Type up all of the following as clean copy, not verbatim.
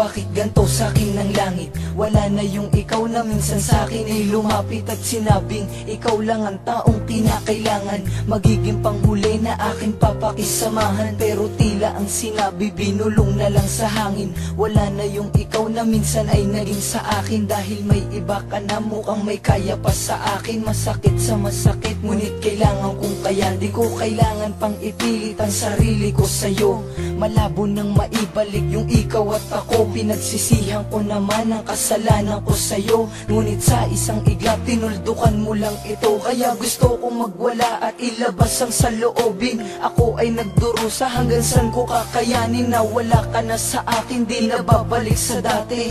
bakit ganto sa'kin ng langit? Wala na yung ikaw na minsan sa'kin ay lumapit at sinabing ikaw lang ang taong kinakailangan. Magiging panghuli na aking papakisamahan, pero tila ang sinabi binulong na lang sa hangin. Wala na yung ikaw na minsan ay naging sa akin, dahil may iba ka na mukhang may kaya pa sa akin. Masakit sa masakit, ngunit kailangan kong kaya. Di ko kailangan pang ipilit ang sarili ko sa'yo. Malabo nang maibalik yung ikaw at ako. Pinagsisihan ko naman ang kasalanan ko sa'yo, ngunit sa isang iglap tinuldukan mo lang ito. Kaya gusto kong magwala at ilabas ang saloobin. Ako ay nagdurusa, hanggang saan ko kakayanin na wala ka na sa akin, di na babalik sa dati.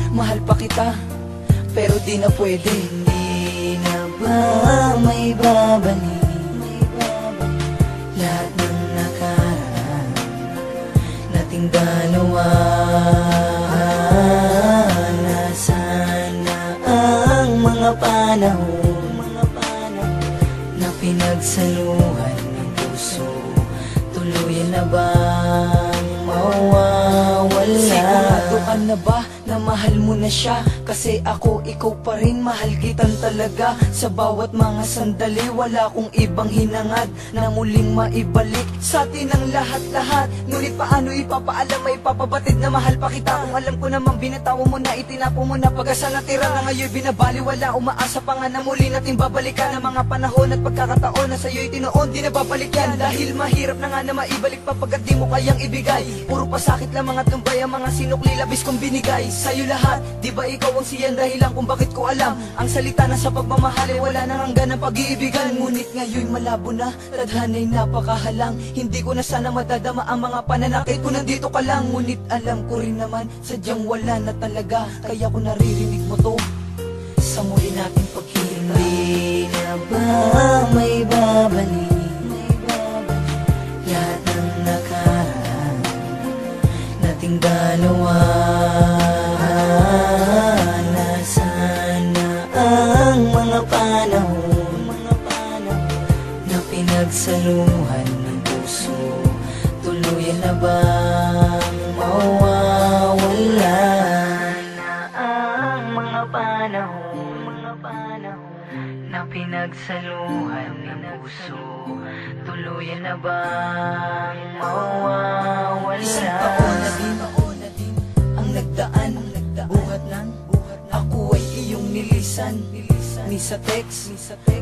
Mahal pa kita, pero di na pwede. Hindi na ba may babalik lahat ng nakaraan nating dalawa? Nasaan na ang mga panahon na pinagsaluhan ng puso? Tuluyan na bang mawawala? Sigurado ka na ba na mahal mo na siya? Kasi ako, ikaw pa rin, mahal kitan talaga. Sa bawat mga sandali, wala kong ibang hinangad na muling maibalik sa atin ang lahat-lahat. Ngunit paano ipapaalam, may papabatid na mahal pa kita, kung alam ko namang binatawa mo na, itinapo mo na, pag-asa natira na ngayon binabaliwala. Umaasa pa nga na muli natin babalikan ang mga panahon at pagkakataon na sa'yo'y tinoon, di na babalik yan. Dahil mahirap na nga na maibalik pa pagkat di mo kayang ibigay. Puro pasakit lamang at lumbay ang mga sinukli labis kong binigay sa'yo lahat. Di ba ikaw ang siyan dahilan kung bakit ko alam ang salita na sa pagmamahal ay wala nang hanggan ng pag-iibigan. Ngunit ngayon malabo na, tadhana'y napakahalang. Hindi ko na sana madadama ang mga pananakit ko, nandito ka lang. Ngunit alam ko rin naman, sadyang wala na talaga. Kaya ko naririnig mo to sa muli natin paghihinga. Hindi na ba may babalik lahat ng nakaraan nating dalawa? Nasaan na ang mga panahon na pinagsaluhan ng puso? Tuluyan na bang mawawala na ang mga panahon na pinagsaluhan ng puso? Tuluyan na bang mawawala? Isang taon na din ang nagdaan, buhat ng ako ay iyong nilisan. Ni sa text,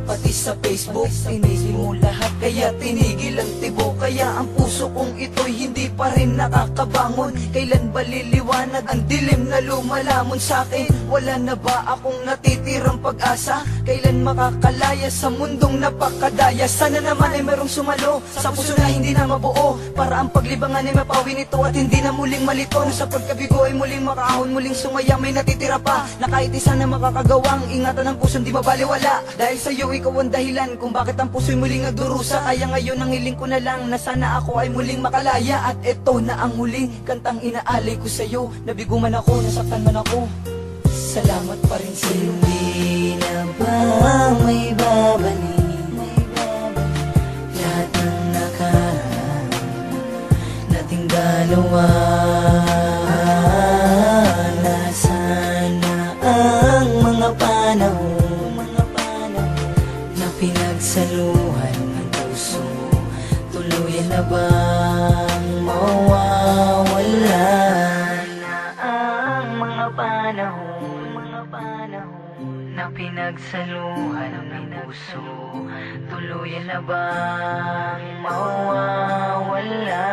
pati sa Facebook, tinigil mo lahat, kaya tinigil ang tibo. Kaya ang puso kong ito'y hindi pa rin nakakabangon. Kailan ba liliwanag ang dilim na lumalamon sa'kin? Wala na ba akong natitirang pag-asa? Kailan makakalaya sa mundong napakadaya? Sana naman ay merong sumalo sa puso na hindi na mabuo, para ang paglibangan ay mapawi nito at hindi na muling malito. Na sa pagkabigo ay muling makaahon, muling sumaya, may natitira pa na kahit isa na makakagawang ingatan ng puso di mabaliwala. Dahil sa'yo ikaw ang dahilan kung bakit ang puso'y muling nagdurusa. Kaya ngayon ang hiling ko na lang na sana ako ay muling makalaya. At eto na ang huling kantang inaalay ko sa'yo. Nabigo man ako, nasaktan man ako, salamat pa rin sa'yo. Hindi na ba may babalik lahat ng nakaraan nating dalawa? Nasaan na ang mga panahon na pinagsaluhan ng puso? Tuluyan na bang mawawala na ang mga panahon na pinagsaluhan ng puso? Tuluyan na bang mawawala?